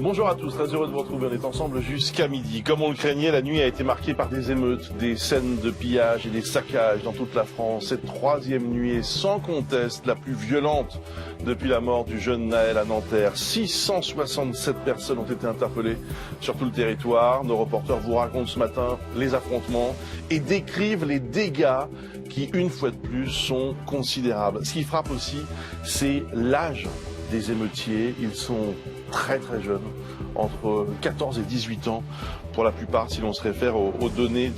Bonjour à tous, très heureux de vous retrouver. On est ensemble jusqu'à midi. Comme on le craignait, la nuit a été marquée par des émeutes, des scènes de pillage et des saccages dans toute la France. Cette troisième nuit est sans conteste la plus violente depuis la mort du jeune Naël à Nanterre. 667 personnes ont été interpellées sur tout le territoire. Nos reporters vous racontent ce matin les affrontements et décrivent les dégâts qui, une fois de plus, sont considérables. Ce qui frappe aussi, c'est l'âge des émeutiers. Ils sont très jeunes, entre 14 et 18 ans pour la plupart, si l'on se réfère aux données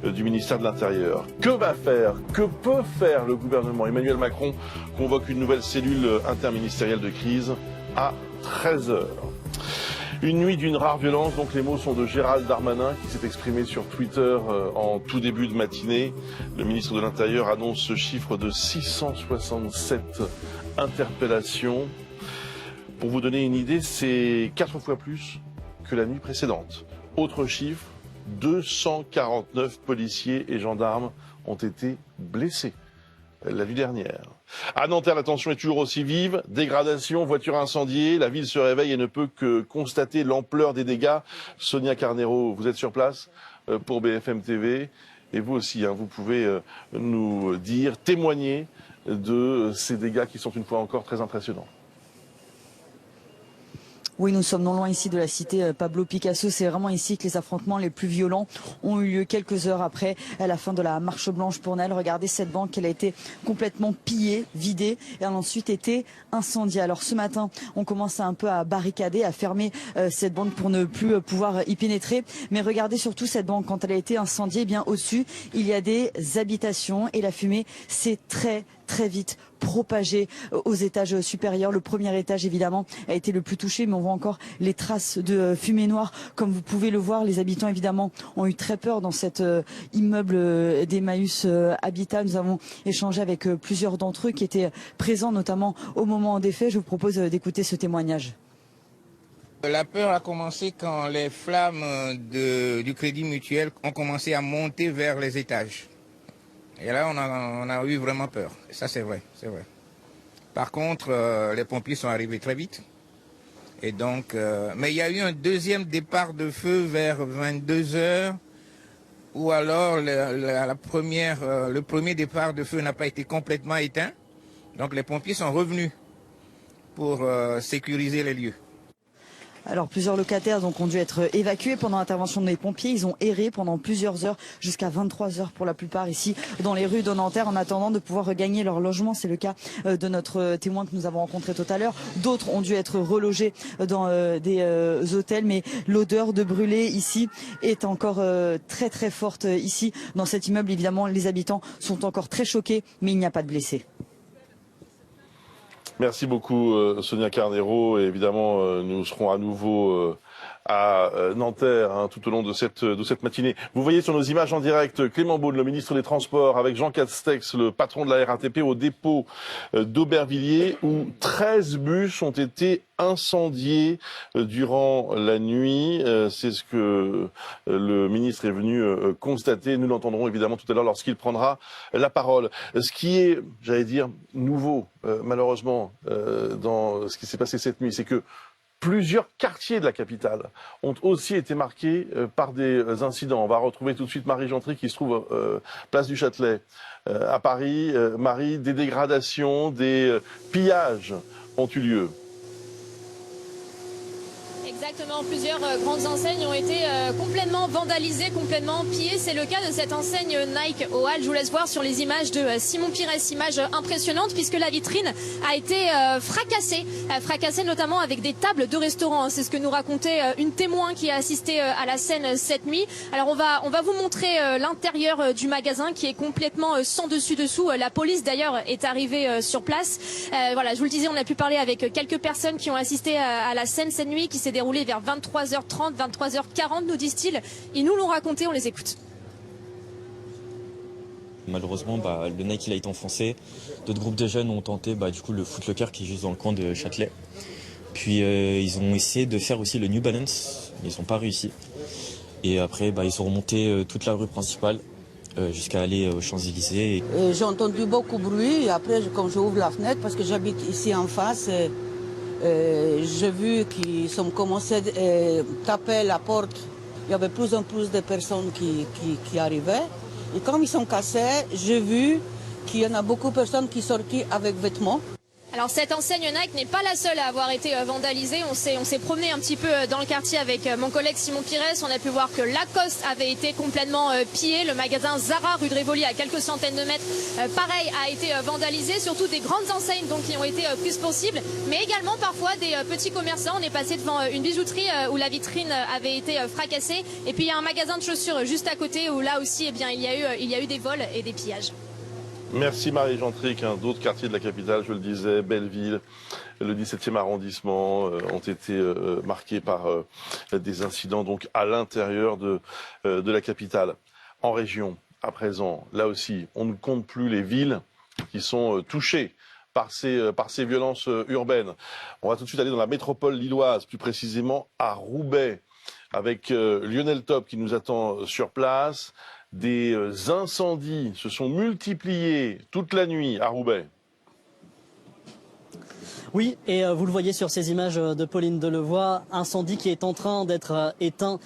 du ministère de l'Intérieur. Que va faire, que peut faire le gouvernement? Emmanuel Macron convoque une nouvelle cellule interministérielle de crise à 13h. Une nuit d'une rare violence, donc les mots sont de Gérald Darmanin qui s'est exprimé sur Twitter en tout début de matinée. Le ministre de l'Intérieur annonce ce chiffre de 667 interpellations. Pour vous donner une idée, c'est 4 fois plus que la nuit précédente. Autre chiffre, 249 policiers et gendarmes ont été blessés la nuit dernière. À Nanterre, la tension est toujours aussi vive. Dégradation, voitures incendiées. La ville se réveille et ne peut que constater l'ampleur des dégâts. Sonia Carneiro, vous êtes sur place pour BFM TV. Et vous aussi, vous pouvez nous dire, témoigner de ces dégâts qui sont une fois encore très impressionnants. Oui, nous sommes non loin ici de la cité Pablo Picasso. C'est vraiment ici que les affrontements les plus violents ont eu lieu quelques heures après la fin de la marche blanche pour Naël. Regardez cette banque, elle a été complètement pillée, vidée et a ensuite été incendiée. Alors ce matin, on commence un peu à barricader, à fermer cette banque pour ne plus pouvoir y pénétrer. Mais regardez surtout cette banque, quand elle a été incendiée, eh bien au-dessus, il y a des habitations et la fumée s'est très vite propagé aux étages supérieurs. Le premier étage, évidemment, a été le plus touché, mais on voit encore les traces de fumée noire. Comme vous pouvez le voir, les habitants, évidemment, ont eu très peur dans cet immeuble d'Emmaüs Habitat. Nous avons échangé avec plusieurs d'entre eux qui étaient présents, notamment au moment des faits. Je vous propose d'écouter ce témoignage. La peur a commencé quand les flammes du Crédit Mutuel ont commencé à monter vers les étages. Et là, on a eu vraiment peur. Et ça, c'est vrai, c'est vrai. Par contre, les pompiers sont arrivés très vite. Et donc, mais il y a eu un deuxième départ de feu vers 22h, ou alors le premier départ de feu n'a pas été complètement éteint. Donc, les pompiers sont revenus pour sécuriser les lieux. Alors plusieurs locataires ont dû être évacués pendant l'intervention des pompiers. Ils ont erré pendant plusieurs heures, jusqu'à 23 heures pour la plupart ici dans les rues de Nanterre, en attendant de pouvoir regagner leur logement. C'est le cas de notre témoin que nous avons rencontré tout à l'heure. D'autres ont dû être relogés dans des hôtels, mais l'odeur de brûlé ici est encore très forte ici dans cet immeuble. Évidemment, les habitants sont encore très choqués, mais il n'y a pas de blessés. Merci beaucoup Sonia Carneiro, et évidemment nous serons à nouveau à Nanterre tout au long de cette matinée. Vous voyez sur nos images en direct Clément Beaune, le ministre des Transports, avec Jean Castex, le patron de la RATP, au dépôt d'Aubervilliers, où 13 bus ont été incendiés durant la nuit. C'est ce que le ministre est venu constater. Nous l'entendrons évidemment tout à l'heure lorsqu'il prendra la parole. Ce qui est, j'allais dire, nouveau, malheureusement, dans ce qui s'est passé cette nuit, c'est que plusieurs quartiers de la capitale ont aussi été marqués par des incidents. On va retrouver tout de suite Marie Gentry qui se trouve place du Châtelet. À Paris, Marie, des dégradations, des pillages ont eu lieu. Exactement, plusieurs grandes enseignes ont été complètement vandalisées, complètement pillées. C'est le cas de cette enseigne Nike au Hall. Je vous laisse voir sur les images de Simon Pires, image impressionnante puisque la vitrine a été fracassée notamment avec des tables de restaurant. C'est ce que nous racontait une témoin qui a assisté à la scène cette nuit. Alors on va vous montrer l'intérieur du magasin qui est complètement sans dessus-dessous. La police d'ailleurs est arrivée sur place. Voilà, je vous le disais, on a pu parler avec quelques personnes qui ont assisté à la scène cette nuit qui s'est déroulée vers 23h30, 23h40, nous disent-ils. Ils nous l'ont raconté, on les écoute. Malheureusement, le Nike il a été enfoncé. D'autres groupes de jeunes ont tenté du coup, le Foot Locker qui est juste dans le coin de Châtelet. Puis ils ont essayé de faire aussi le New Balance, mais ils n'ont pas réussi. Et après, ils ont remonté toute la rue principale jusqu'à aller aux Champs-Élysées. J'ai entendu beaucoup de bruit et après, quand j'ouvre la fenêtre, parce que j'habite ici en face, J'ai vu qu'ils ont commencé à taper la porte. Il y avait plus en plus de personnes qui arrivaient. Et quand ils sont cassés, j'ai vu qu'il y en a beaucoup de personnes qui sortaient avec vêtements. Alors cette enseigne Nike n'est pas la seule à avoir été vandalisée. On s'est promené un petit peu dans le quartier avec mon collègue Simon Pires. On a pu voir que Lacoste avait été complètement pillé. Le magasin Zara rue de Rivoli à quelques centaines de mètres, pareil, a été vandalisé. Surtout des grandes enseignes donc, qui ont été prises pour cible. Mais également parfois des petits commerçants. On est passé devant une bijouterie où la vitrine avait été fracassée. Et puis il y a un magasin de chaussures juste à côté où là aussi il y a eu des vols et des pillages. Merci Marie Gentric. D'autres quartiers de la capitale, je le disais, Belleville, le 17e arrondissement, ont été marqués par des incidents donc à l'intérieur de la capitale. En région, à présent, là aussi, on ne compte plus les villes qui sont touchées par ces violences urbaines. On va tout de suite aller dans la métropole lilloise, plus précisément à Roubaix, avec Lionel Top qui nous attend sur place. Des incendies se sont multipliés toute la nuit à Roubaix. Oui, et vous le voyez sur ces images de Pauline Delevoye, incendie qui est en train d'être éteint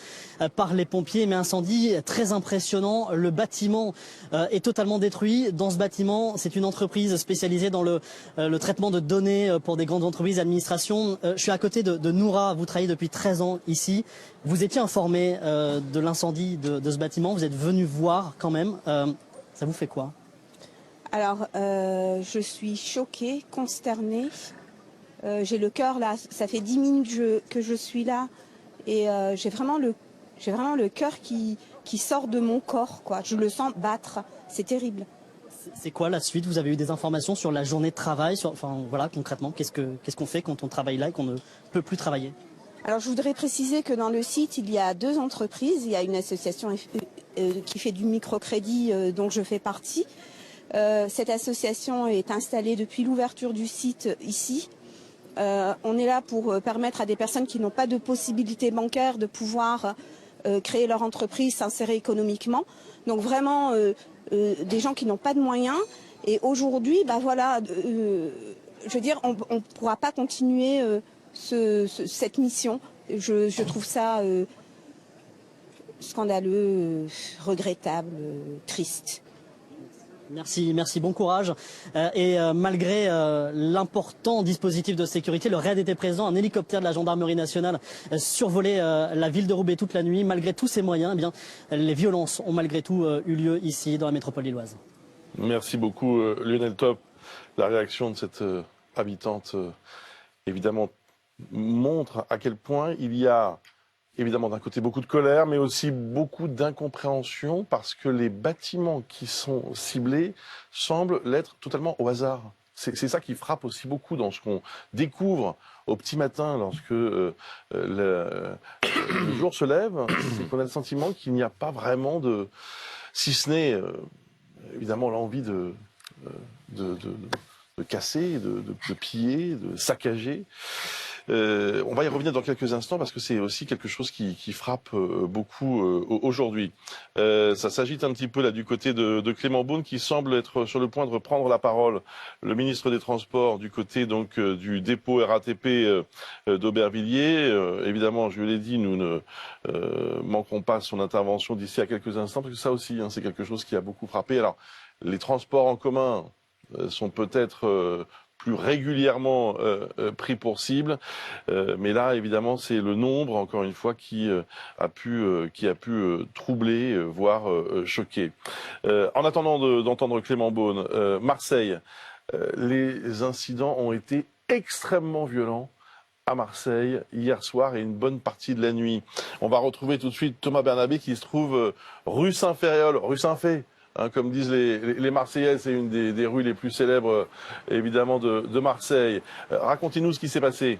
par les pompiers, mais incendie très impressionnant. Le bâtiment est totalement détruit. Dans ce bâtiment, c'est une entreprise spécialisée dans le traitement de données pour des grandes entreprises d'administration. Je suis à côté de Noura, vous travaillez depuis 13 ans ici. Vous étiez informé de l'incendie de ce bâtiment, vous êtes venu voir quand même. Ça vous fait quoi? Alors, je suis choquée, consternée. J'ai le cœur là, ça fait 10 minutes que je suis là et j'ai vraiment le cœur qui sort de mon corps, quoi. Je le sens battre, c'est terrible. C'est quoi la suite? Vous avez eu des informations sur la journée de travail, enfin voilà, concrètement, qu'est-ce qu'on fait quand on travaille là et qu'on ne peut plus travailler? Alors je voudrais préciser que dans le site, il y a 2 entreprises. Il y a une association qui fait du microcrédit dont je fais partie. Cette association est installée depuis l'ouverture du site ici. On est là pour permettre à des personnes qui n'ont pas de possibilité bancaire de pouvoir créer leur entreprise, s'insérer économiquement. Donc vraiment des gens qui n'ont pas de moyens. Et aujourd'hui, bah voilà, je veux dire, on ne pourra pas continuer cette mission. Je trouve ça scandaleux, regrettable, triste. Merci, bon courage. Et malgré l'important dispositif de sécurité, le raid était présent, un hélicoptère de la gendarmerie nationale survolait la ville de Roubaix toute la nuit. Malgré tous ces moyens, eh bien, les violences ont malgré tout eu lieu ici dans la métropole lilloise. Merci beaucoup Lionel Top. La réaction de cette habitante, évidemment, montre à quel point il y a évidemment d'un côté beaucoup de colère, mais aussi beaucoup d'incompréhension parce que les bâtiments qui sont ciblés semblent l'être totalement au hasard. C'est ça qui frappe aussi beaucoup dans ce qu'on découvre au petit matin lorsque le jour se lève, c'est qu'on a le sentiment qu'il n'y a pas vraiment de, si ce n'est évidemment l'envie de casser, de piller, de saccager. On va y revenir dans quelques instants parce que c'est aussi quelque chose qui frappe beaucoup aujourd'hui. Ça s'agite un petit peu là du côté de Clément Beaune qui semble être sur le point de reprendre la parole. Le ministre des Transports du côté donc du dépôt RATP d'Aubervilliers. Évidemment, je l'ai dit, nous ne manquerons pas son intervention d'ici à quelques instants parce que ça aussi, c'est quelque chose qui a beaucoup frappé. Alors, les transports en commun sont peut-être plus régulièrement pris pour cible, mais là évidemment c'est le nombre encore une fois qui a pu troubler, voire choquer. En attendant d'entendre Clément Beaune, Marseille, les incidents ont été extrêmement violents à Marseille hier soir et une bonne partie de la nuit. On va retrouver tout de suite Thomas Bernabé qui se trouve rue Saint-Ferréol, rue Saint-Fé. Comme disent les Marseillais, c'est une des rues les plus célèbres, évidemment, de Marseille. Racontez-nous ce qui s'est passé.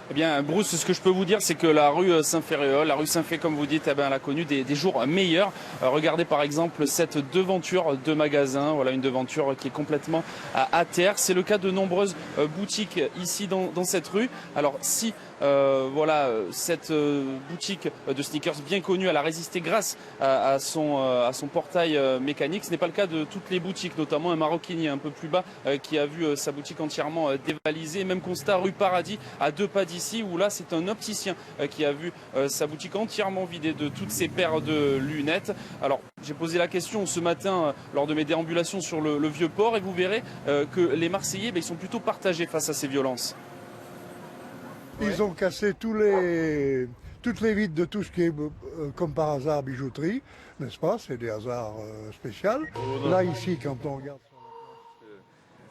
Eh bien, Bruce, ce que je peux vous dire, c'est que la rue Saint-Ferréol, la rue Saint-Fé, comme vous dites, elle a connu des jours meilleurs. Regardez par exemple cette devanture de magasin, voilà une devanture qui est complètement à terre. C'est le cas de nombreuses boutiques ici dans cette rue. Alors si voilà, cette boutique de sneakers bien connue, elle a résisté grâce à son portail mécanique. Ce n'est pas le cas de toutes les boutiques, notamment un maroquinier un peu plus bas qui a vu sa boutique entièrement dévalisée. Même constat rue Paradis, à 2 pas d'ici, où là c'est un opticien qui a vu sa boutique entièrement vidée de toutes ses paires de lunettes. Alors j'ai posé la question ce matin lors de mes déambulations sur le Vieux-Port et vous verrez que les Marseillais ils sont plutôt partagés face à ces violences. Ils ont cassé toutes les vitres de tout ce qui est, comme par hasard, bijouterie, n'est-ce pas? C'est des hasards spéciaux. Là, ici, quand on regarde...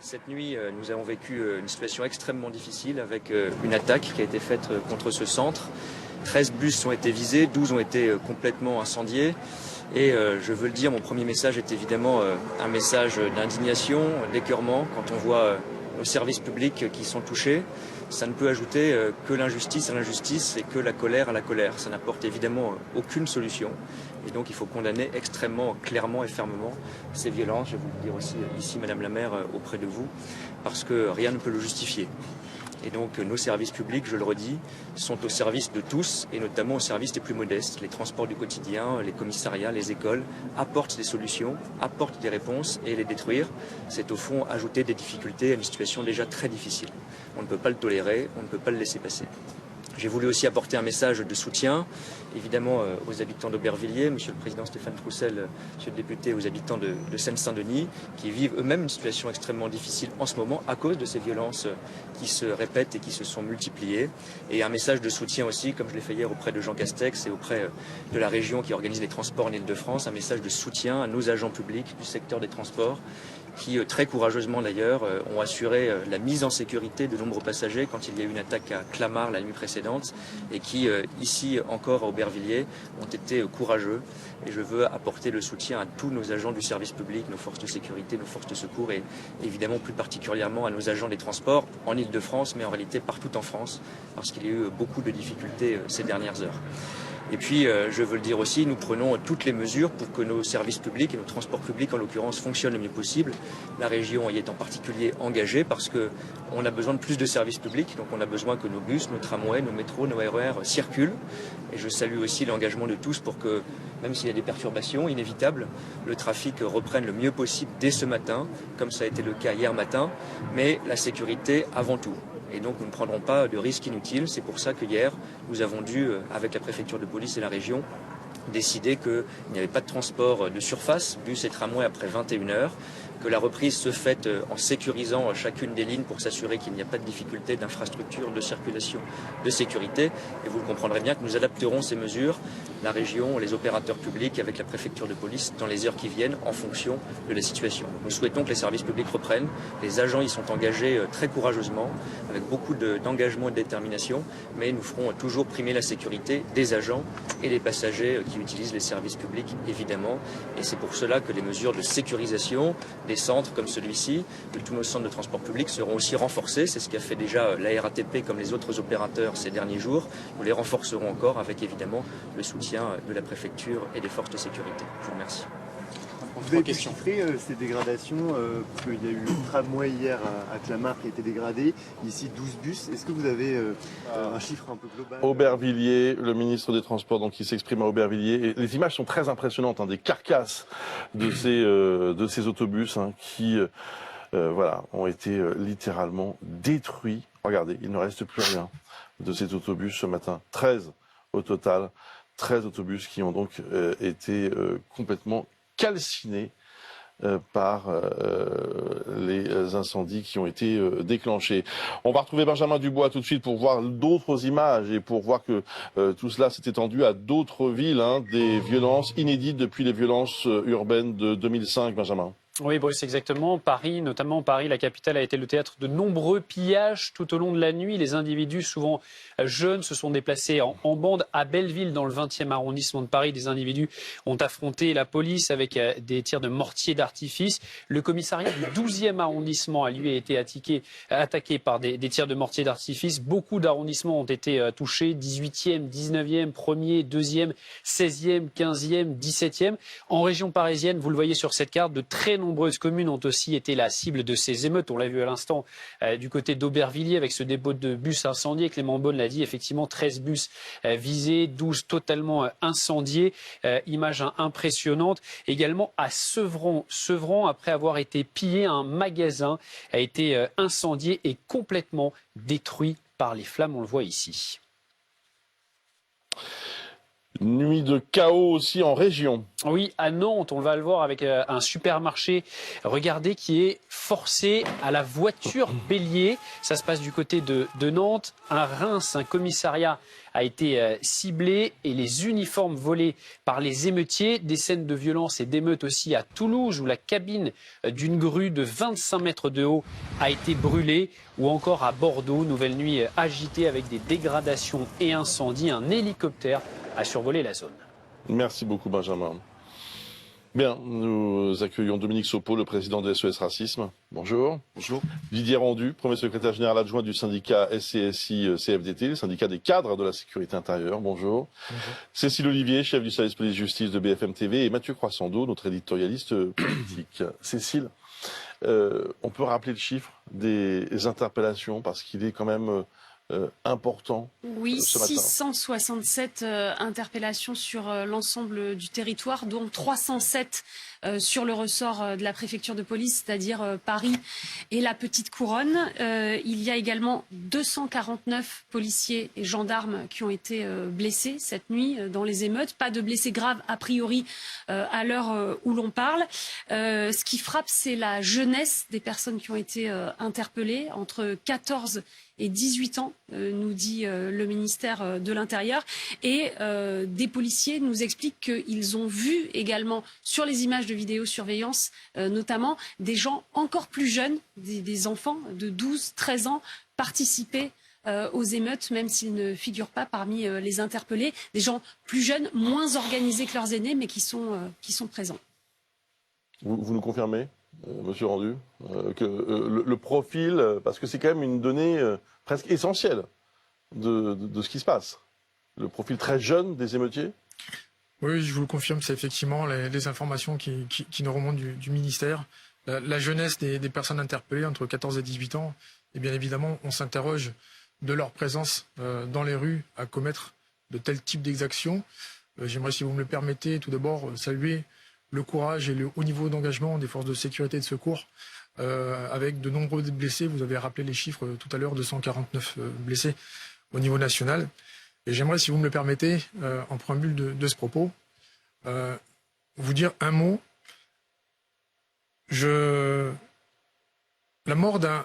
Cette nuit, nous avons vécu une situation extrêmement difficile avec une attaque qui a été faite contre ce centre. 13 bus ont été visés, 12 ont été complètement incendiés. Et je veux le dire, mon premier message est évidemment un message d'indignation, d'écœurement quand on voit nos services publics qui sont touchés. Ça ne peut ajouter que l'injustice à l'injustice et que la colère à la colère. Ça n'apporte évidemment aucune solution. Et donc il faut condamner extrêmement clairement et fermement ces violences. Je vais vous le dire aussi ici, Madame la maire, auprès de vous, parce que rien ne peut le justifier. Et donc nos services publics, je le redis, sont au service de tous et notamment au service des plus modestes. Les transports du quotidien, les commissariats, les écoles apportent des solutions, apportent des réponses et les détruire, c'est au fond ajouter des difficultés à une situation déjà très difficile. On ne peut pas le tolérer, on ne peut pas le laisser passer. J'ai voulu aussi apporter un message de soutien, évidemment aux habitants d'Aubervilliers, Monsieur le Président Stéphane Troussel, Monsieur le député, aux habitants de Seine-Saint-Denis, qui vivent eux-mêmes une situation extrêmement difficile en ce moment à cause de ces violences qui se répètent et qui se sont multipliées. Et un message de soutien aussi, comme je l'ai fait hier auprès de Jean Castex et auprès de la région qui organise les transports en Ile-de-France, un message de soutien à nos agents publics du secteur des transports, qui très courageusement d'ailleurs ont assuré la mise en sécurité de nombreux passagers quand il y a eu une attaque à Clamart la nuit précédente et qui ici encore à Aubervilliers ont été courageux et je veux apporter le soutien à tous nos agents du service public, nos forces de sécurité, nos forces de secours et évidemment plus particulièrement à nos agents des transports en Ile-de-France mais en réalité partout en France parce qu'il y a eu beaucoup de difficultés ces dernières heures. Et puis, je veux le dire aussi, nous prenons toutes les mesures pour que nos services publics et nos transports publics, en l'occurrence, fonctionnent le mieux possible. La région y est en particulier engagée parce qu'on a besoin de plus de services publics. Donc, on a besoin que nos bus, nos tramways, nos métros, nos RER circulent. Et je salue aussi l'engagement de tous pour que, même s'il y a des perturbations inévitables, le trafic reprenne le mieux possible dès ce matin, comme ça a été le cas hier matin. Mais la sécurité avant tout. Et donc nous ne prendrons pas de risques inutiles. C'est pour ça que hier, nous avons dû, avec la préfecture de police et la région, décider qu'il n'y avait pas de transport de surface, bus et tramway après 21h, que la reprise se faite en sécurisant chacune des lignes pour s'assurer qu'il n'y a pas de difficulté d'infrastructure, de circulation, de sécurité. Et vous le comprendrez bien que nous adapterons ces mesures, la région, les opérateurs publics avec la préfecture de police dans les heures qui viennent en fonction de la situation. Nous souhaitons que les services publics reprennent. Les agents y sont engagés très courageusement, avec beaucoup d'engagement et de détermination, mais nous ferons toujours primer la sécurité des agents et des passagers qui utilisent les services publics, évidemment. Et c'est pour cela que les mesures de sécurisation des centres comme celui-ci, de tous nos centres de transport public seront aussi renforcés. C'est ce qu'a fait déjà la RATP comme les autres opérateurs ces derniers jours. Nous les renforcerons encore avec évidemment le soutien de la préfecture et des forces de sécurité. Je vous remercie. Vous avez chiffré ces dégradations, parce qu'il y a eu le tramway hier à Clamart qui a été dégradé, ici 12 bus. Est-ce que vous avez un chiffre un peu global? Aubervilliers, le ministre des Transports donc, qui s'exprime à Aubervilliers. Et les images sont très impressionnantes, des carcasses de ces autobus qui voilà, ont été littéralement détruits. Regardez, il ne reste plus rien de ces autobus ce matin. 13 au total, 13 autobus qui ont donc été complètement calcinés par les incendies qui ont été déclenchés. On va retrouver Benjamin Dubois tout de suite pour voir d'autres images et pour voir que tout cela s'est étendu à d'autres villes, des violences inédites depuis les violences urbaines de 2005, Benjamin. Oui, Bruce, exactement. Paris, notamment Paris, la capitale, a été le théâtre de nombreux pillages tout au long de la nuit. Les individus, souvent jeunes, se sont déplacés en bande à Belleville, dans le 20e arrondissement de Paris. Des individus ont affronté la police avec des tirs de mortier d'artifice. Le commissariat du 12e arrondissement a lui été attaqué par des tirs de mortier d'artifice. Beaucoup d'arrondissements ont été touchés. 18e, 19e, 1er, 2e, 16e, 15e, 17e. En région parisienne, vous le voyez sur cette carte, de très nombreuses communes ont aussi été la cible de ces émeutes. On l'a vu à l'instant du côté d'Aubervilliers avec ce dépôt de bus incendié. Clément Beaune l'a dit, effectivement 13 bus visés, 12 totalement incendiés. Image impressionnante. Également à Sevran. Sevran, après avoir été pillé, un magasin a été incendié et complètement détruit par les flammes. On le voit ici. Nuit de chaos aussi en région. Oui, à Nantes, on va le voir avec un supermarché, regardez, qui est forcé à la voiture bélier. Ça se passe du côté de Nantes. À Reims, un commissariat a été ciblé et les uniformes volés par les émeutiers. Des scènes de violence et d'émeutes aussi à Toulouse, où la cabine d'une grue de 25 mètres de haut a été brûlée. Ou encore à Bordeaux, nouvelle nuit agitée avec des dégradations et incendies. Un hélicoptère a survolé la zone. Merci beaucoup, Benjamin. Bien, nous accueillons Dominique Sopo, le président de SOS Racisme. Bonjour. Bonjour. Didier Rendu, premier secrétaire général adjoint du syndicat SCSI-CFDT, le syndicat des cadres de la sécurité intérieure. Bonjour. Bonjour. Cécile Olivier, chef du service police-justice de BFM TV, et Mathieu Croissando, notre éditorialiste politique. Cécile, on peut rappeler le chiffre des interpellations parce qu'il est quand même important. Oui, ce matin. 667 interpellations sur l'ensemble du territoire, dont 307 sur le ressort de la préfecture de police, c'est-à-dire Paris et la Petite Couronne. Il y a également 249 policiers et gendarmes qui ont été blessés cette nuit dans les émeutes. Pas de blessés graves a priori à l'heure où l'on parle. Ce qui frappe, c'est la jeunesse des personnes qui ont été interpellées, entre 14 et 18 ans, nous dit le ministère de l'Intérieur. Et des policiers nous expliquent qu'ils ont vu également sur les images de vidéosurveillance, notamment des gens encore plus jeunes, des enfants de 12, 13 ans, participer aux émeutes, même s'ils ne figurent pas parmi les interpellés. Des gens plus jeunes, moins organisés que leurs aînés, mais qui sont présents. Vous nous confirmez, monsieur Rendu, que le profil, parce que c'est quand même une donnée presque essentielle de ce qui se passe, le profil très jeune des émeutiers? Oui, je vous le confirme, c'est effectivement les informations qui nous remontent du ministère. La jeunesse des personnes interpellées entre 14 et 18 ans, et bien évidemment, on s'interroge de leur présence dans les rues à commettre de tels types d'exactions. J'aimerais, si vous me le permettez, tout d'abord saluer le courage et le haut niveau d'engagement des forces de sécurité et de secours, avec de nombreux blessés. Vous avez rappelé les chiffres tout à l'heure, 249 blessés au niveau national. Et j'aimerais, si vous me le permettez, en préambule de ce propos, vous dire un mot. La mort d'un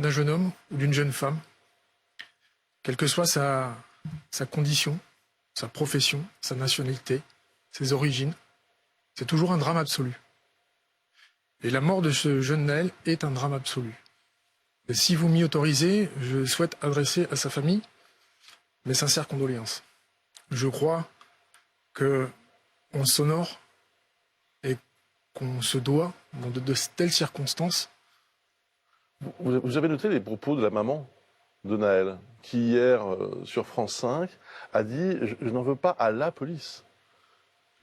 jeune homme ou d'une jeune femme, quelle que soit sa condition, sa profession, sa nationalité, ses origines, c'est toujours un drame absolu. Et la mort de ce jeune Naël est un drame absolu. Et si vous m'y autorisez, je souhaite adresser à sa famille mes sincères condoléances. Je crois qu'on s'honore et qu'on se doit, dans de telles circonstances. Vous avez noté les propos de la maman de Naël, qui hier, sur France 5, a dit « Je n'en veux pas à la police,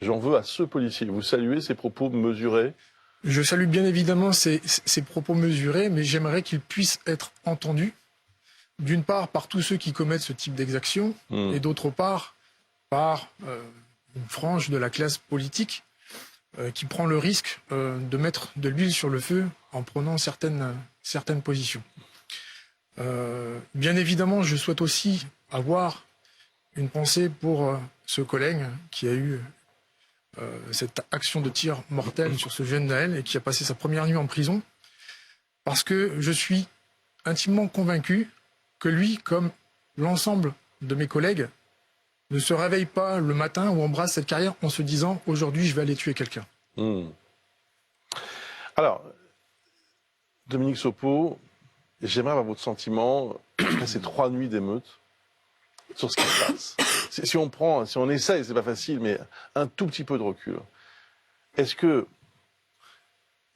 j'en veux à ce policier ». Vous saluez ces propos mesurés? Je salue bien évidemment ces propos mesurés, mais j'aimerais qu'ils puissent être entendus, d'une part par tous ceux qui commettent ce type d'exaction, et d'autre part par une frange de la classe politique qui prend le risque de mettre de l'huile sur le feu en prenant certaines positions. Bien évidemment, je souhaite aussi avoir une pensée pour ce collègue qui a eu cette action de tir mortel sur ce jeune Naël et qui a passé sa première nuit en prison, parce que je suis intimement convaincu que lui, comme l'ensemble de mes collègues, ne se réveille pas le matin ou embrasse cette carrière en se disant « aujourd'hui, je vais aller tuer quelqu'un ». Alors, Dominique Sopo, j'aimerais avoir votre sentiment après ces 3 nuits d'émeutes sur ce qui se passe. Si on essaye, c'est pas facile, mais un tout petit peu de recul. Est-ce que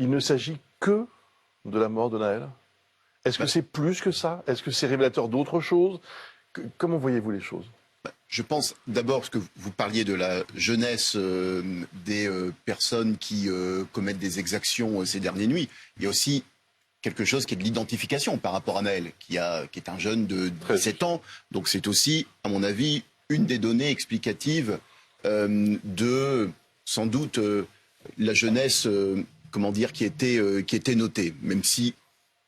il ne s'agit que de la mort de Naël? Est-ce que c'est plus que ça? Est-ce que c'est révélateur d'autre chose? Comment voyez-vous les choses? Je pense d'abord, parce que vous parliez de la jeunesse des personnes qui commettent des exactions ces dernières nuits, il y a aussi quelque chose qui est de l'identification par rapport à Naël, qui est un jeune de 17 ans. Donc c'est aussi, à mon avis, une des données explicatives de, sans doute, la jeunesse qui était notée. Même si,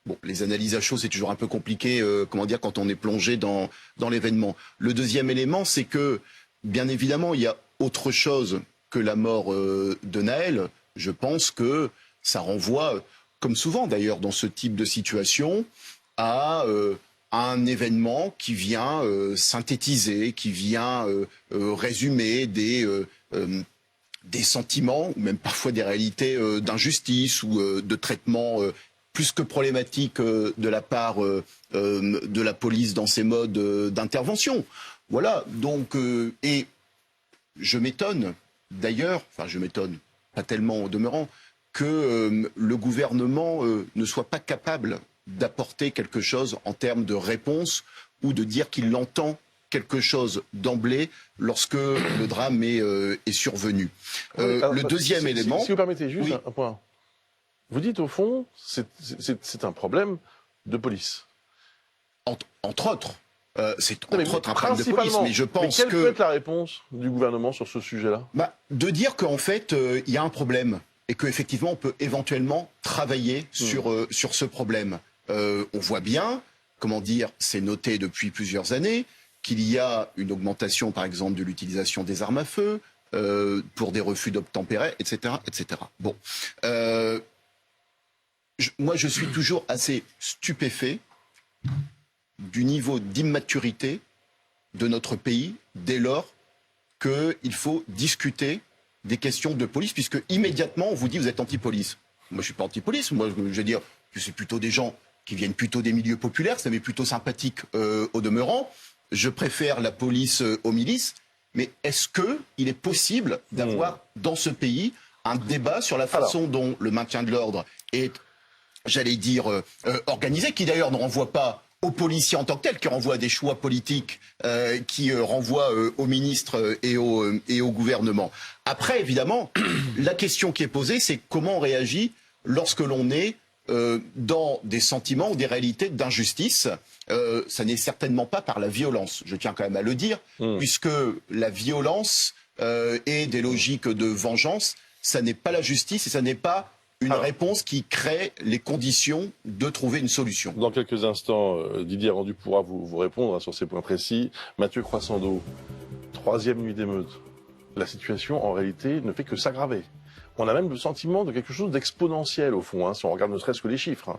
bon, les analyses à chaud, c'est toujours un peu compliqué quand on est plongé dans l'événement. Le deuxième élément, c'est que, bien évidemment, il y a autre chose que la mort de Naël. Je pense que ça renvoie, comme souvent d'ailleurs dans ce type de situation, à un événement qui vient synthétiser, qui vient résumer des sentiments, ou même parfois des réalités d'injustice ou de traitement plus que problématique de la part de la police dans ses modes d'intervention. Voilà, donc, et je m'étonne d'ailleurs, enfin je m'étonne, pas tellement au demeurant, que le gouvernement ne soit pas capable d'apporter quelque chose en termes de réponse ou de dire qu'il entend quelque chose d'emblée lorsque le drame est survenu. Le deuxième élément... Si vous permettez juste un point. Vous dites au fond, c'est un problème de police. Entre autres. C'est entre autres un problème de police, mais je pense quelle peut être la réponse du gouvernement sur ce sujet-là? De dire qu'en fait, il y a un problème et qu'effectivement, on peut éventuellement travailler sur ce problème. On voit bien, c'est noté depuis plusieurs années, qu'il y a une augmentation, par exemple, de l'utilisation des armes à feu, pour des refus d'obtempérer, etc., etc. Bon. Moi, je suis toujours assez stupéfait du niveau d'immaturité de notre pays dès lors qu'il faut discuter des questions de police, puisque immédiatement on vous dit vous êtes anti-police. Moi je suis pas anti-police, moi je veux dire que c'est plutôt des gens qui viennent plutôt des milieux populaires, ça m'est plutôt sympathique au demeurant. Je préfère la police aux milices, mais est-ce qu'il est possible d'avoir dans ce pays un débat sur la façon dont le maintien de l'ordre est, j'allais dire, organisé, qui d'ailleurs ne renvoie pas aux policiers en tant que tels, qui renvoient à des choix politiques, qui renvoient aux ministres et au gouvernement. Après, évidemment, la question qui est posée, c'est comment on réagit lorsque l'on est dans des sentiments ou des réalités d'injustice. Ça n'est certainement pas par la violence, je tiens quand même à le dire, puisque la violence et des logiques de vengeance, ça n'est pas la justice et ça n'est pas une réponse qui crée les conditions de trouver une solution. Dans quelques instants, Didier Rendu pourra vous répondre sur ces points précis. Mathieu Croissando, troisième nuit d'émeute. La situation, en réalité, ne fait que s'aggraver. On a même le sentiment de quelque chose d'exponentiel, au fond, si on regarde ne serait-ce que les chiffres.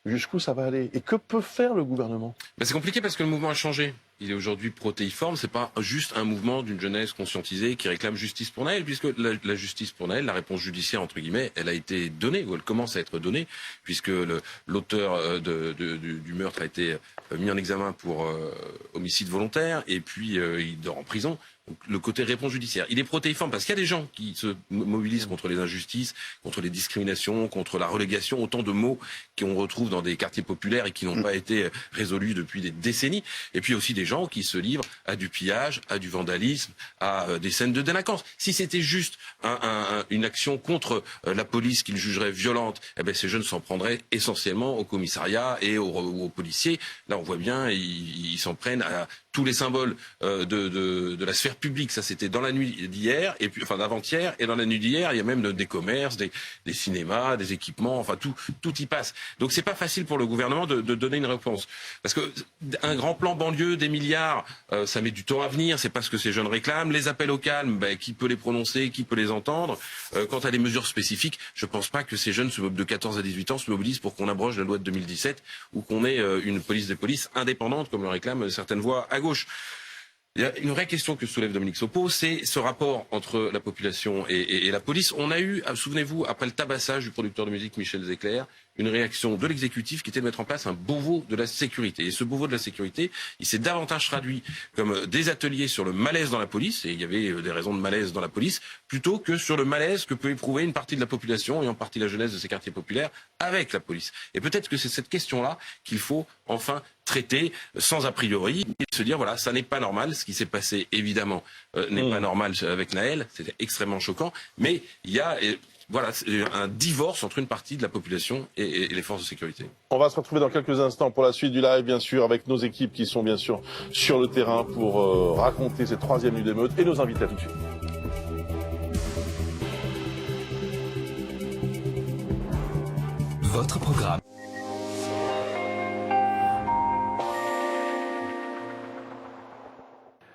Jusqu'où ça va aller? Et que peut faire le gouvernement? C'est compliqué parce que le mouvement a changé. Il est aujourd'hui protéiforme, c'est pas juste un mouvement d'une jeunesse conscientisée qui réclame justice pour Naël, puisque la justice pour Naël, la réponse judiciaire entre guillemets, elle a été donnée, ou elle commence à être donnée, puisque l'auteur du meurtre a été mis en examen pour homicide volontaire, et puis il dort en prison. Donc, le côté réponse judiciaire. Il est protéiforme parce qu'il y a des gens qui se mobilisent contre les injustices, contre les discriminations, contre la relégation, autant de mots qu'on retrouve dans des quartiers populaires et qui n'ont pas été résolus depuis des décennies. Et puis aussi des gens qui se livrent à du pillage, à du vandalisme, à des scènes de délinquance. Si c'était juste une action contre la police qu'ils jugeraient violente, ces jeunes s'en prendraient essentiellement au commissariat et aux policiers. Là, on voit bien, ils s'en prennent à tous les symboles de la sphère publique. Ça, c'était dans la nuit d'hier, et puis d'avant-hier, et dans la nuit d'hier, il y a même des commerces, des cinémas, des équipements, tout y passe. Donc c'est pas facile pour le gouvernement de donner une réponse, parce que un grand plan banlieue, des milliards, ça met du temps à venir. C'est pas ce que ces jeunes réclament. Les appels au calme, qui peut les prononcer, qui peut les entendre? Quant à les mesures spécifiques, je pense pas que ces jeunes de 14 à 18 ans se mobilisent pour qu'on abroge la loi de 2017 ou qu'on ait une police des polices indépendante, comme le réclament certaines voix à gauche. Il y a une vraie question que soulève Dominique Sopo, c'est ce rapport entre la population et la police. On a eu, souvenez-vous, après le tabassage du producteur de musique Michel Zecler, une réaction de l'exécutif qui était de mettre en place un Beauvau de la sécurité. Et ce Beauvau de la sécurité, il s'est davantage traduit comme des ateliers sur le malaise dans la police, et il y avait des raisons de malaise dans la police, plutôt que sur le malaise que peut éprouver une partie de la population, et en partie la jeunesse de ces quartiers populaires, avec la police. Et peut-être que c'est cette question-là qu'il faut enfin traiter sans a priori et se dire voilà, ça n'est pas normal. Ce qui s'est passé, évidemment, n'est pas normal avec Nahel. C'était extrêmement choquant. Mais il y a voilà, un divorce entre une partie de la population et les forces de sécurité. On va se retrouver dans quelques instants pour la suite du live, bien sûr, avec nos équipes qui sont bien sûr sur le terrain pour raconter cette troisième nuit d'émeute et nos invités à tout de suite. Votre programme.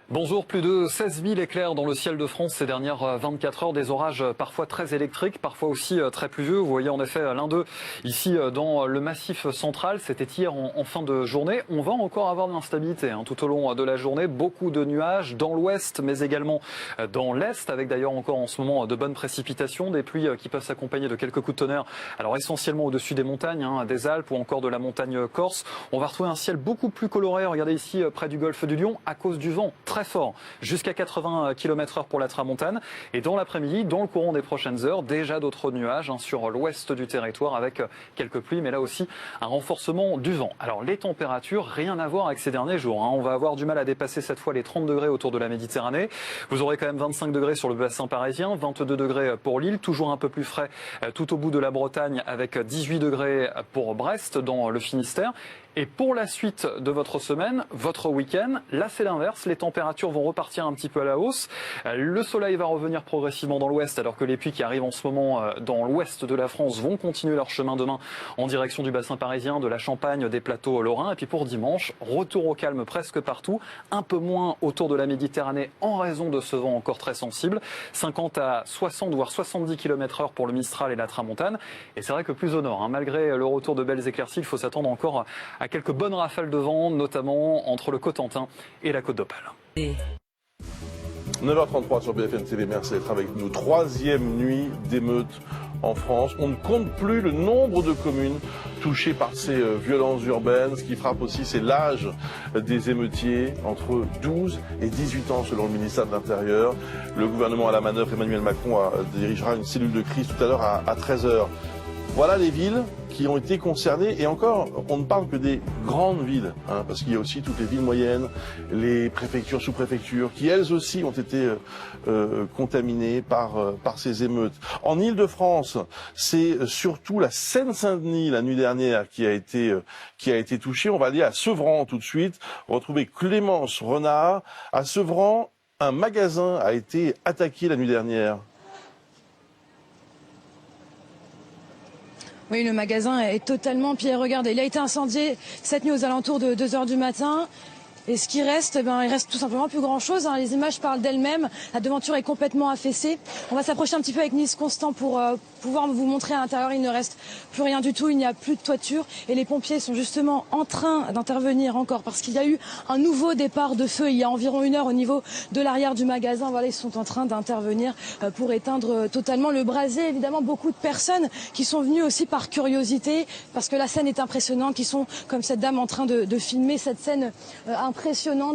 Bonjour, plus de 16 000 éclairs dans le ciel de France ces dernières 24 heures, des orages parfois très électriques, parfois aussi très pluvieux. Vous voyez en effet l'un d'eux ici dans le massif central, c'était hier en fin de journée. On va encore avoir de l'instabilité tout au long de la journée, beaucoup de nuages dans l'ouest mais également dans l'est, avec d'ailleurs encore en ce moment de bonnes précipitations, des pluies qui peuvent s'accompagner de quelques coups de tonnerre, alors essentiellement au-dessus des montagnes, des Alpes ou encore de la montagne corse. On va retrouver un ciel beaucoup plus coloré, regardez ici près du golfe du Lion, à cause du vent très fort, jusqu'à 80 km/h pour la tramontane. Et dans l'après-midi, dans le courant des prochaines heures, déjà d'autres nuages sur l'ouest du territoire avec quelques pluies, mais là aussi un renforcement du vent. Alors les températures, rien à voir avec ces derniers jours. On va avoir du mal à dépasser cette fois les 30 degrés autour de la Méditerranée. Vous aurez quand même 25 degrés sur le bassin parisien, 22 degrés pour Lille, toujours un peu plus frais tout au bout de la Bretagne avec 18 degrés pour Brest dans le Finistère. Et pour la suite de votre semaine, votre week-end, là c'est l'inverse, les températures vont repartir un petit peu à la hausse. Le soleil va revenir progressivement dans l'ouest alors que les pluies qui arrivent en ce moment dans l'ouest de la France vont continuer leur chemin demain en direction du bassin parisien, de la Champagne, des plateaux lorrains. Et puis pour dimanche, retour au calme presque partout, un peu moins autour de la Méditerranée en raison de ce vent encore très sensible, 50 à 60 voire 70 km/h pour le Mistral et la Tramontane. Et c'est vrai que plus au nord, malgré le retour de belles éclaircies, il faut s'attendre encore à quelques bonnes rafales de vent, notamment entre le Cotentin et la Côte d'Opale. 9h33 sur BFM TV, merci d'être avec nous. Troisième nuit d'émeute en France. On ne compte plus le nombre de communes touchées par ces violences urbaines. Ce qui frappe aussi, c'est l'âge des émeutiers, entre 12 et 18 ans selon le ministère de l'Intérieur. Le gouvernement à la manœuvre, Emmanuel Macron dirigera une cellule de crise tout à l'heure à 13h. Voilà les villes qui ont été concernées, et encore, on ne parle que des grandes villes, parce qu'il y a aussi toutes les villes moyennes, les préfectures, sous-préfectures, qui elles aussi ont été contaminées par ces émeutes. En Île-de-France, c'est surtout la Seine-Saint-Denis la nuit dernière qui a été touchée. On va aller à Sevran tout de suite, retrouver Clémence Renard. À Sevran, un magasin a été attaqué la nuit dernière. Oui, le magasin est totalement pillé. Regardez, il a été incendié cette nuit aux alentours de 2h du matin. Et ce qui reste, il reste tout simplement plus grand-chose. Les images parlent d'elles-mêmes. La devanture est complètement affaissée. On va s'approcher un petit peu avec Nice Constant pour pouvoir vous montrer à l'intérieur. Il ne reste plus rien du tout. Il n'y a plus de toiture. Et les pompiers sont justement en train d'intervenir encore parce qu'il y a eu un nouveau départ de feu il y a environ 1 heure au niveau de l'arrière du magasin. Voilà, ils sont en train d'intervenir pour éteindre totalement le brasier. Évidemment, beaucoup de personnes qui sont venues aussi par curiosité parce que la scène est impressionnante, qui sont comme cette dame en train de filmer cette scène impressionnante.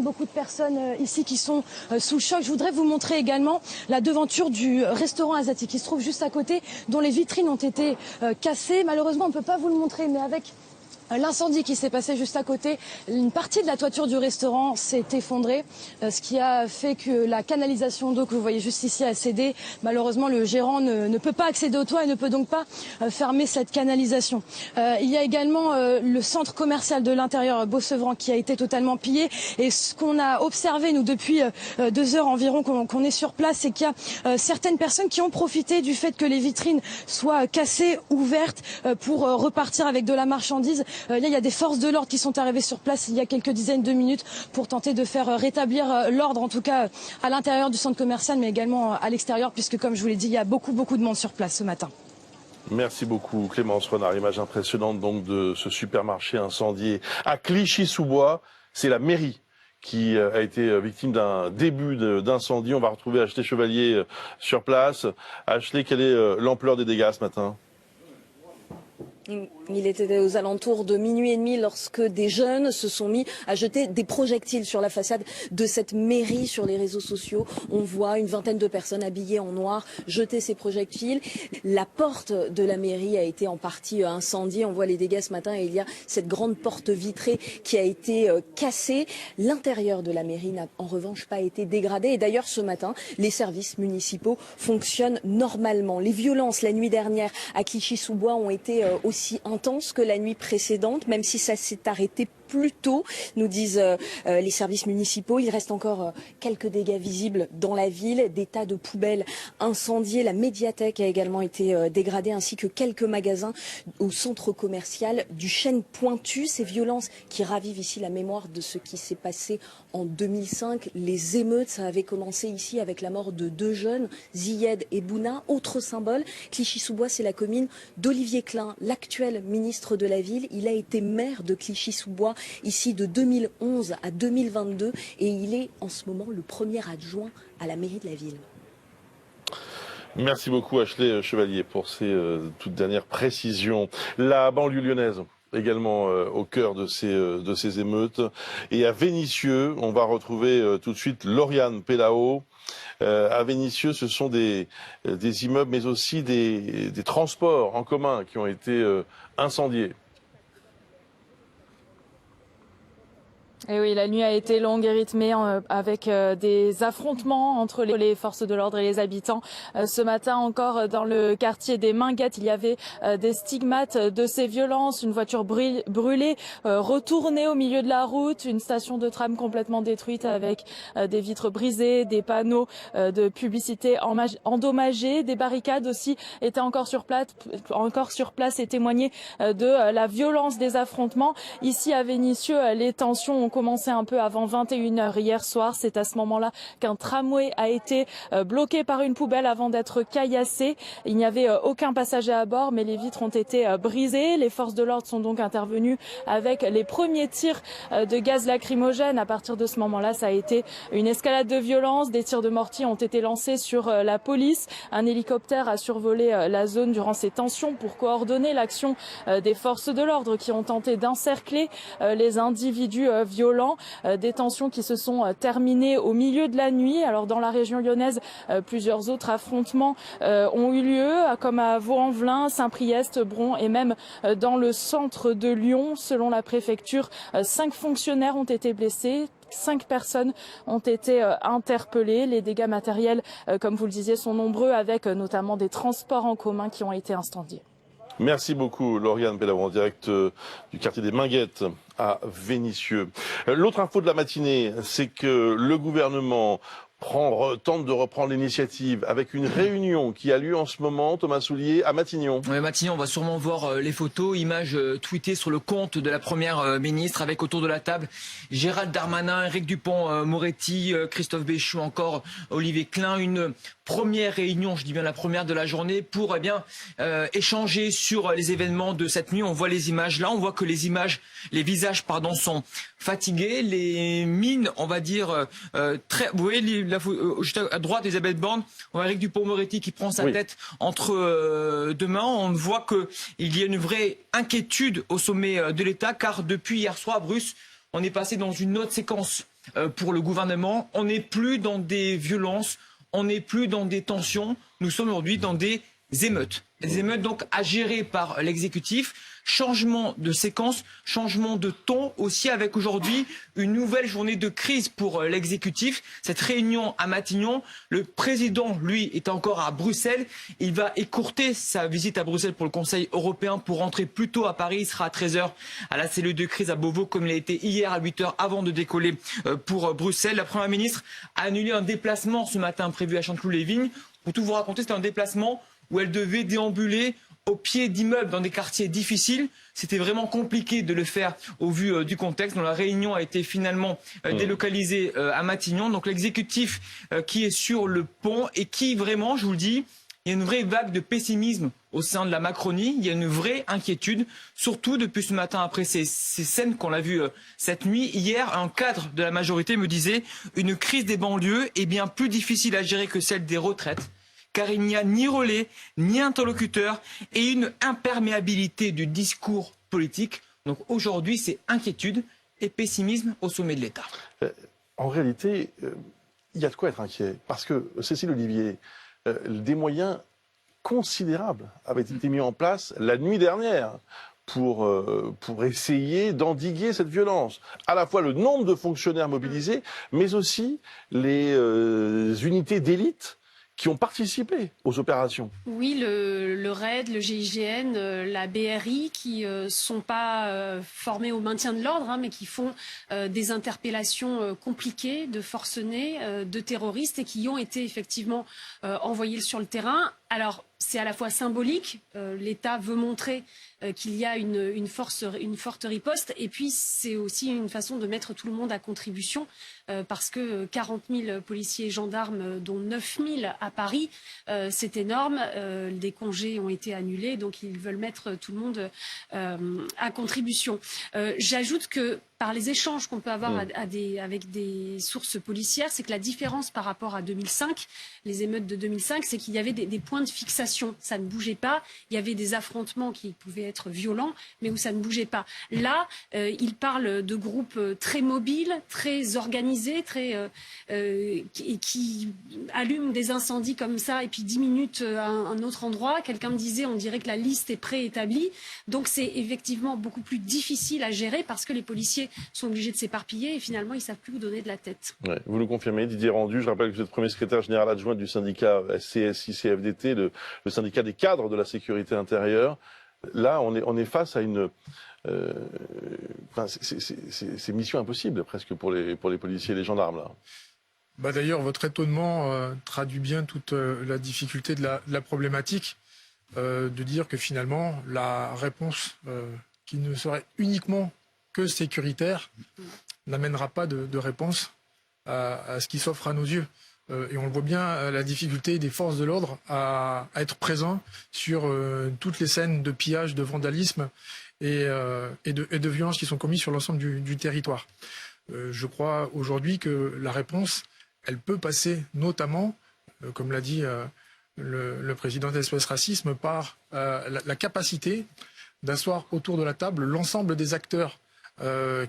Beaucoup de personnes ici qui sont sous le choc. Je voudrais vous montrer également la devanture du restaurant asiatique qui se trouve juste à côté, dont les vitrines ont été cassées. Malheureusement, on ne peut pas vous le montrer, mais avec l'incendie qui s'est passé juste à côté, une partie de la toiture du restaurant s'est effondrée, ce qui a fait que la canalisation d'eau que vous voyez juste ici a cédé. Malheureusement, le gérant ne peut pas accéder au toit et ne peut donc pas fermer cette canalisation. Il y a également le centre commercial de l'intérieur Beau-Sevran qui a été totalement pillé. Et ce qu'on a observé, nous, depuis 2 heures environ qu'on est sur place, c'est qu'il y a certaines personnes qui ont profité du fait que les vitrines soient cassées, ouvertes, pour repartir avec de la marchandise. Là, il y a des forces de l'ordre qui sont arrivées sur place il y a quelques dizaines de minutes pour tenter de faire rétablir l'ordre, en tout cas à l'intérieur du centre commercial, mais également à l'extérieur, puisque, comme je vous l'ai dit, il y a beaucoup de monde sur place ce matin. Merci beaucoup Clémence Renard. Image impressionnante donc de ce supermarché incendié à Clichy-sous-Bois. C'est la mairie qui a été victime d'un début d'incendie. On va retrouver Ashley Chevalier sur place. Ashley, quelle est l'ampleur des dégâts ce matin ? Il était aux alentours de minuit et demi lorsque des jeunes se sont mis à jeter des projectiles sur la façade de cette mairie. Sur les réseaux sociaux, on voit une vingtaine de personnes habillées en noir jeter ces projectiles. La porte de la mairie a été en partie incendiée. On voit les dégâts ce matin et il y a cette grande porte vitrée qui a été cassée. L'intérieur de la mairie n'a en revanche pas été dégradé. Et d'ailleurs, ce matin, les services municipaux fonctionnent normalement. Les violences la nuit dernière à Clichy-sous-Bois ont été aussi intense que la nuit précédente, même si ça s'est arrêté plus tôt, nous disent les services municipaux. Il reste encore quelques dégâts visibles dans la ville, des tas de poubelles incendiées. La médiathèque a également été dégradée, ainsi que quelques magasins au centre commercial du Chêne Pointu. Ces violences qui ravivent ici la mémoire de ce qui s'est passé en 2005. Les émeutes, ça avait commencé ici avec la mort de 2 jeunes, Ziyed et Bouna. Autre symbole, Clichy-sous-Bois, c'est la commune d'Olivier Klein, l'actuel ministre de la ville. Il a été maire de Clichy-sous-Bois ici de 2011 à 2022 et il est en ce moment le premier adjoint à la mairie de la ville. Merci beaucoup Ashley Chevalier pour ces toutes dernières précisions. La banlieue lyonnaise également au cœur de ces émeutes. Et à Vénissieux, on va retrouver tout de suite Lauriane Pellao. À Vénissieux, ce sont des immeubles mais aussi des transports en commun qui ont été incendiés. Et oui, la nuit a été longue et rythmée avec des affrontements entre les forces de l'ordre et les habitants. Ce matin encore, dans le quartier des Minguettes, il y avait des stigmates de ces violences. Une voiture brûlée, retournée au milieu de la route, une station de tram complètement détruite avec des vitres brisées, des panneaux de publicité endommagés, des barricades aussi étaient encore sur place et témoignaient de la violence des affrontements. Ici à Vénissieux, les tensions ont commencé un peu avant 21h hier soir. C'est à ce moment-là qu'un tramway a été bloqué par une poubelle avant d'être caillassé. Il n'y avait aucun passager à bord, mais les vitres ont été brisées. Les forces de l'ordre sont donc intervenues avec les premiers tirs de gaz lacrymogène. À partir de ce moment-là, ça a été une escalade de violence. Des tirs de mortier ont été lancés sur la police. Un hélicoptère a survolé la zone durant ces tensions pour coordonner l'action des forces de l'ordre qui ont tenté d'encercler les individus violents. Des tensions qui se sont terminées au milieu de la nuit. Alors dans la région lyonnaise, plusieurs autres affrontements ont eu lieu, comme à Vaux-en-Velin, Saint-Priest, Bron et même dans le centre de Lyon. Selon la préfecture, 5 fonctionnaires ont été blessés. 5 personnes ont été interpellées. Les dégâts matériels, comme vous le disiez, sont nombreux, avec notamment des transports en commun qui ont été incendiés. Merci beaucoup Lauriane Pellao en direct du quartier des Minguettes à Vénissieux. L'autre info de la matinée, c'est que le gouvernement tente de reprendre l'initiative avec une réunion qui a lieu en ce moment, Thomas Soulier, à Matignon. Oui, Matignon, on va sûrement voir les photos, images tweetées sur le compte de la première ministre, avec autour de la table Gérald Darmanin, Éric Dupond-Moretti, Christophe Béchu, encore Olivier Klein. Une première réunion, je dis bien la première de la journée, pour échanger sur les événements de cette nuit. On voit les images là, on voit que les visages sont fatigués, les mines, on va dire, très... Vous voyez, juste à droite, Elisabeth Borne, on voit Éric Dupond-Moretti qui prend sa tête entre deux mains. On voit qu'il y a une vraie inquiétude au sommet de l'État, car depuis hier soir, Bruce, on est passé dans une autre séquence pour le gouvernement. On n'est plus dans des violences, on n'est plus dans des tensions, nous sommes aujourd'hui dans des émeutes. Des émeutes donc à gérer par l'exécutif. Changement de séquence, changement de ton aussi, avec aujourd'hui une nouvelle journée de crise pour l'exécutif. Cette réunion à Matignon, le président, lui, est encore à Bruxelles. Il va écourter sa visite à Bruxelles pour le Conseil européen pour rentrer plus tôt à Paris. Il sera à 13h à la cellule de crise à Beauvau, comme il a été hier à 8h avant de décoller pour Bruxelles. La Première ministre a annulé un déplacement ce matin prévu à Chanteloup-les-Vignes. Pour tout vous raconter, c'était un déplacement où elle devait déambuler au pied d'immeubles dans des quartiers difficiles. C'était vraiment compliqué de le faire au vu du contexte. Donc la réunion a été finalement délocalisée à Matignon. Donc l'exécutif qui est sur le pont et qui vraiment, je vous le dis, il y a une vraie vague de pessimisme au sein de la Macronie. Il y a une vraie inquiétude, surtout depuis ce matin, après ces scènes qu'on a vues cette nuit. Hier, un cadre de la majorité me disait une crise des banlieues est bien plus difficile à gérer que celle des retraites, car il n'y a ni relais, ni interlocuteur et une imperméabilité du discours politique. Donc aujourd'hui, c'est inquiétude et pessimisme au sommet de l'État. En réalité, il y a de quoi être inquiet. Parce que, Cécile Olivier, des moyens considérables avaient été mis en place la nuit dernière pour essayer d'endiguer cette violence. À la fois le nombre de fonctionnaires mobilisés, mais aussi les unités d'élite qui ont participé aux opérations. Oui, le RAID, le GIGN, la BRI, qui sont pas formés au maintien de l'ordre, mais qui font des interpellations compliquées de forcenés, de terroristes, et qui ont été effectivement envoyés sur le terrain. Alors, c'est à la fois symbolique, l'État veut montrer qu'il y a une forte riposte, et puis c'est aussi une façon de mettre tout le monde à contribution, parce que 40 000 policiers et gendarmes, dont 9 000 à Paris, c'est énorme, des congés ont été annulés, donc ils veulent mettre tout le monde à contribution. J'ajoute que par les échanges qu'on peut avoir avec des sources policières, c'est que la différence par rapport à 2005, les émeutes de 2005, c'est qu'il y avait des points de fixation. Ça ne bougeait pas. Il y avait des affrontements qui pouvaient être violents, mais où ça ne bougeait pas. Là, il parle de groupes très mobiles, très organisés, qui allument des incendies comme ça, et puis 10 minutes à un autre endroit. Quelqu'un me disait, on dirait que la liste est préétablie. Donc c'est effectivement beaucoup plus difficile à gérer parce que les policiers sont obligés de s'éparpiller et finalement ils ne savent plus où donner de la tête. Ouais, vous le confirmez, Didier Rendu, je rappelle que vous êtes premier secrétaire général adjoint du syndicat SCSI-CFDT, le syndicat des cadres de la sécurité intérieure. Là, on est face à une... c'est mission impossible presque pour les policiers et les gendarmes. Là. D'ailleurs, votre étonnement traduit bien toute la difficulté de la problématique, de dire que finalement, la réponse qui ne serait uniquement que sécuritaire n'amènera pas de réponse à ce qui s'offre à nos yeux. Et on le voit bien, la difficulté des forces de l'ordre à être présents sur toutes les scènes de pillage, de vandalisme et de violences qui sont commises sur l'ensemble du territoire. Je crois aujourd'hui que la réponse, elle peut passer notamment, comme l'a dit le président d'SOS Racisme, par la capacité d'asseoir autour de la table l'ensemble des acteurs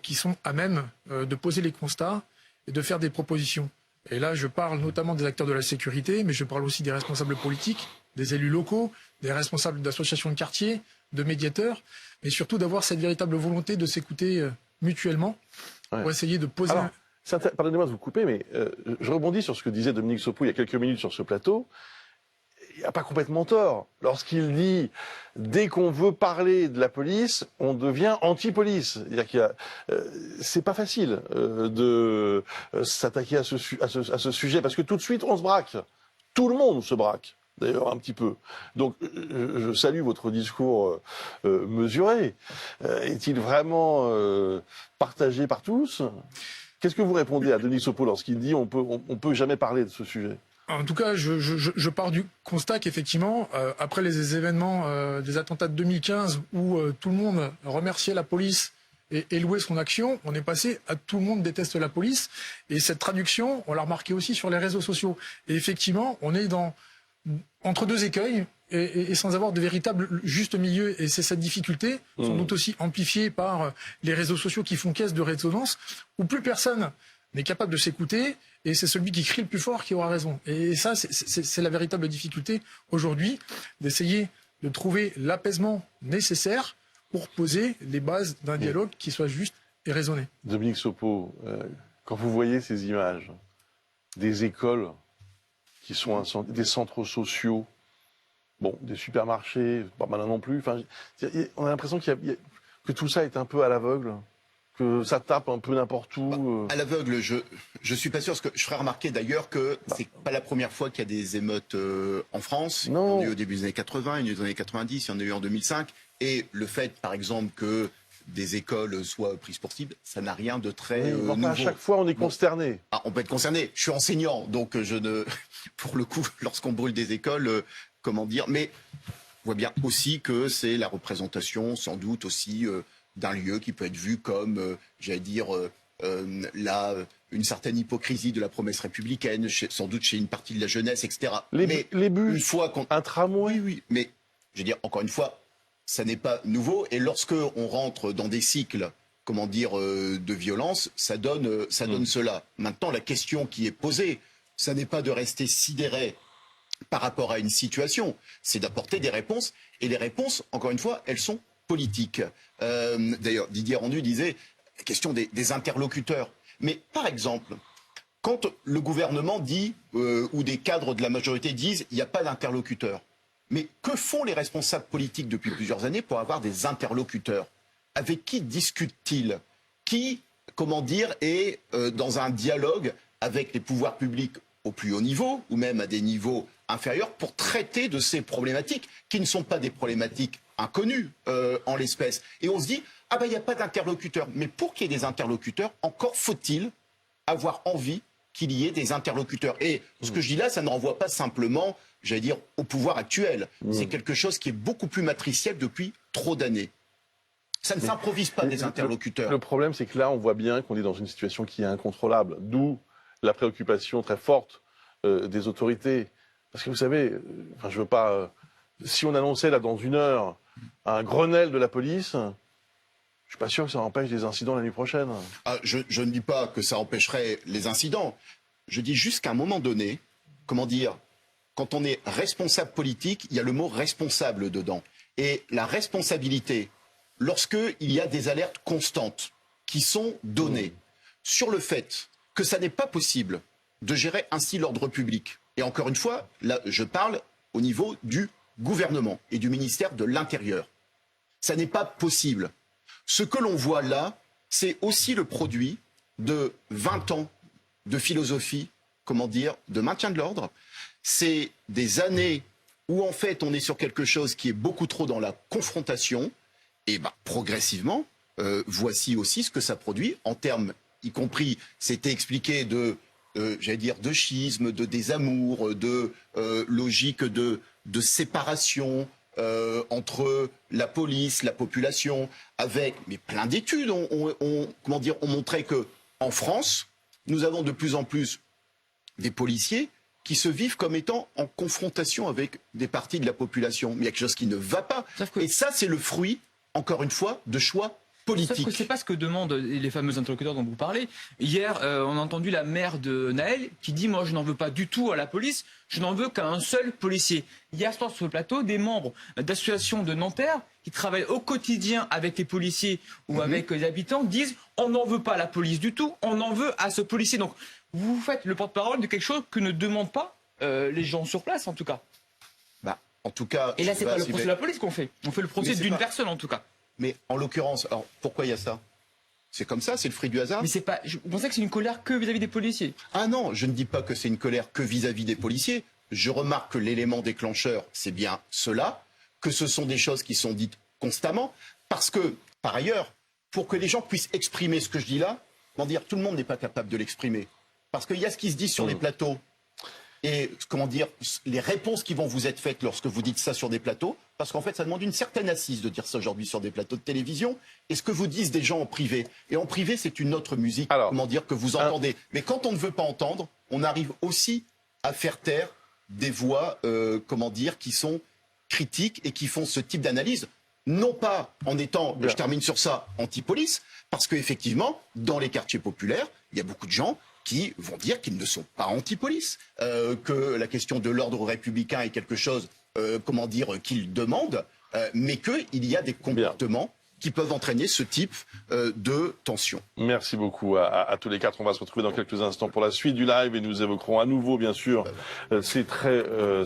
qui sont à même de poser les constats et de faire des propositions. Et là, je parle notamment des acteurs de la sécurité, mais je parle aussi des responsables politiques, des élus locaux, des responsables d'associations de quartier, de médiateurs, mais surtout d'avoir cette véritable volonté de s'écouter mutuellement pour essayer de poser... Alors, pardonnez-moi de vous couper, mais je rebondis sur ce que disait Dominique Sopo il y a quelques minutes sur ce plateau. Il n'a pas complètement tort lorsqu'il dit dès qu'on veut parler de la police, on devient anti-police. C'est pas facile de s'attaquer à ce sujet parce que tout de suite on se braque. Tout le monde se braque, d'ailleurs un petit peu. Donc je salue votre discours mesuré. Est-il vraiment partagé par tous? Qu'est-ce que vous répondez à Denis Sopo lorsqu'il dit on peut jamais parler de ce sujet? En tout cas, je pars du constat qu'effectivement, après les événements des attentats de 2015, où tout le monde remerciait la police et louait son action, on est passé à tout le monde déteste la police. Et cette traduction, on l'a remarqué aussi sur les réseaux sociaux. Et effectivement, on est entre deux écueils et sans avoir de véritable juste milieu. Et c'est cette difficulté, sans doute aussi amplifiée par les réseaux sociaux qui font caisse de résonance, où plus personne n'est capable de s'écouter, et c'est celui qui crie le plus fort qui aura raison. Et ça, c'est la véritable difficulté aujourd'hui, d'essayer de trouver l'apaisement nécessaire pour poser les bases d'un dialogue qui soit juste et raisonné. Dominique Sopo, quand vous voyez ces images des écoles qui sont incendiées, des centres sociaux, des supermarchés, pas mal non plus, on a l'impression que tout ça est un peu à l'aveugle. Que ça tape un peu n'importe où. À l'aveugle, je suis pas sûr, parce que je ferai remarquer d'ailleurs que c'est pas la première fois qu'il y a des émeutes en France. Il y en a eu au début des années 80, il y en a eu dans les années 90, il y en a eu en 2005. Et le fait, par exemple, que des écoles soient prises pour cible, ça n'a rien de très nouveau. À chaque fois, on est consterné. On peut être concerné. Je suis enseignant, donc pour le coup, lorsqu'on brûle des écoles, comment dire. Mais on voit bien aussi que c'est la représentation, sans doute aussi, d'un lieu qui peut être vu comme, une certaine hypocrisie de la promesse républicaine, sans doute chez une partie de la jeunesse, etc. Les bus, une fois un tramway. Oui, mais je veux dire, encore une fois, ça n'est pas nouveau. Et lorsque on rentre dans des cycles, comment dire, de violence, ça donne cela. Maintenant, la question qui est posée, ça n'est pas de rester sidéré par rapport à une situation, c'est d'apporter des réponses. Et les réponses, encore une fois, elles sont politiques. D'ailleurs, Didier Randu disait, la question des interlocuteurs. Mais par exemple, quand le gouvernement dit, ou des cadres de la majorité disent, il n'y a pas d'interlocuteur. Mais que font les responsables politiques depuis plusieurs années pour avoir des interlocuteurs? Avec qui discutent-ils? Qui, comment dire, est dans un dialogue avec les pouvoirs publics au plus haut niveau, ou même à des niveaux inférieurs, pour traiter de ces problématiques, qui ne sont pas des problématiques inconnues en l'espèce? Et on se dit, ah ben il n'y a pas d'interlocuteurs. Mais pour qu'il y ait des interlocuteurs, encore faut-il avoir envie qu'il y ait des interlocuteurs. Et ce que je dis là, ça ne renvoie pas simplement, j'allais dire, au pouvoir actuel. C'est quelque chose qui est beaucoup plus matriciel depuis trop d'années. Ça ne s'improvise pas des interlocuteurs. Le problème, c'est que là, on voit bien qu'on est dans une situation qui est incontrôlable. D'où la préoccupation très forte des autorités. Parce que vous savez, enfin, je veux pas... si on annonçait là dans 1 heure un Grenelle de la police, je suis pas sûr que ça empêche des incidents l'année prochaine. Je ne dis pas que ça empêcherait les incidents. Je dis juste qu'à un moment donné, comment dire, quand on est responsable politique, il y a le mot responsable dedans. Et la responsabilité, lorsqu'il y a des alertes constantes qui sont données sur le fait que ça n'est pas possible de gérer ainsi l'ordre public. Et encore une fois, là, je parle au niveau du gouvernement et du ministère de l'Intérieur. Ça n'est pas possible. Ce que l'on voit là, c'est aussi le produit de 20 ans de philosophie, comment dire, de maintien de l'ordre. C'est des années où en fait on est sur quelque chose qui est beaucoup trop dans la confrontation. Et progressivement, voici aussi ce que ça produit en termes, y compris, c'était expliqué j'allais dire, de schisme, de désamour, de logique de séparation entre la police, la population, mais plein d'études ont montré que en France, nous avons de plus en plus des policiers qui se vivent comme étant en confrontation avec des parties de la population. Mais il y a quelque chose qui ne va pas. Et ça, c'est le fruit, encore une fois, de choix politiques. Sauf que c'est pas ce que demandent les fameux interlocuteurs dont vous parlez. Hier, on a entendu la mère de Naël qui dit « Moi, je n'en veux pas du tout à la police, je n'en veux qu'à un seul policier ». Hier soir, sur le plateau, des membres d'associations de Nanterre qui travaillent au quotidien avec les policiers ou avec les habitants disent « On n'en veut pas à la police du tout, on en veut à ce policier ». Donc, vous faites le porte-parole de quelque chose que ne demandent pas les gens sur place, en tout cas. En tout cas... Et là, c'est pas le procès de la police qu'on fait. On fait le procès d'une personne, en tout cas. Mais en l'occurrence, alors pourquoi il y a ça? C'est comme ça, c'est le fruit du hasard. Mais c'est pas. Je pensais que c'est une colère que vis-à-vis des policiers. Ah non, je ne dis pas que c'est une colère que vis-à-vis des policiers. Je remarque que l'élément déclencheur, c'est bien cela, que ce sont des choses qui sont dites constamment, parce que, par ailleurs, pour que les gens puissent exprimer ce que je dis là, comment dire, tout le monde n'est pas capable de l'exprimer. Parce qu'il y a ce qui se dit sur les plateaux, et comment dire, les réponses qui vont vous être faites lorsque vous dites ça sur des plateaux, parce qu'en fait, ça demande une certaine assise de dire ça aujourd'hui sur des plateaux de télévision, et ce que vous disent des gens en privé. Et en privé, c'est une autre musique, comment dire, que vous entendez. Mais quand on ne veut pas entendre, on arrive aussi à faire taire des voix, comment dire, qui sont critiques et qui font ce type d'analyse. Non pas en étant, je termine sur ça, anti-police, parce qu'effectivement, dans les quartiers populaires, il y a beaucoup de gens qui vont dire qu'ils ne sont pas anti-police, que la question de l'ordre républicain est quelque chose, comment dire, qu'ils demandent, mais qu'il y a des comportements qui peuvent entraîner ce type de tension. Merci beaucoup à tous les quatre. On va se retrouver dans quelques instants pour la suite du live et nous évoquerons à nouveau, bien sûr, ces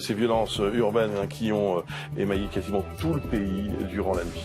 violences urbaines qui ont émaillé quasiment tout le pays durant la nuit.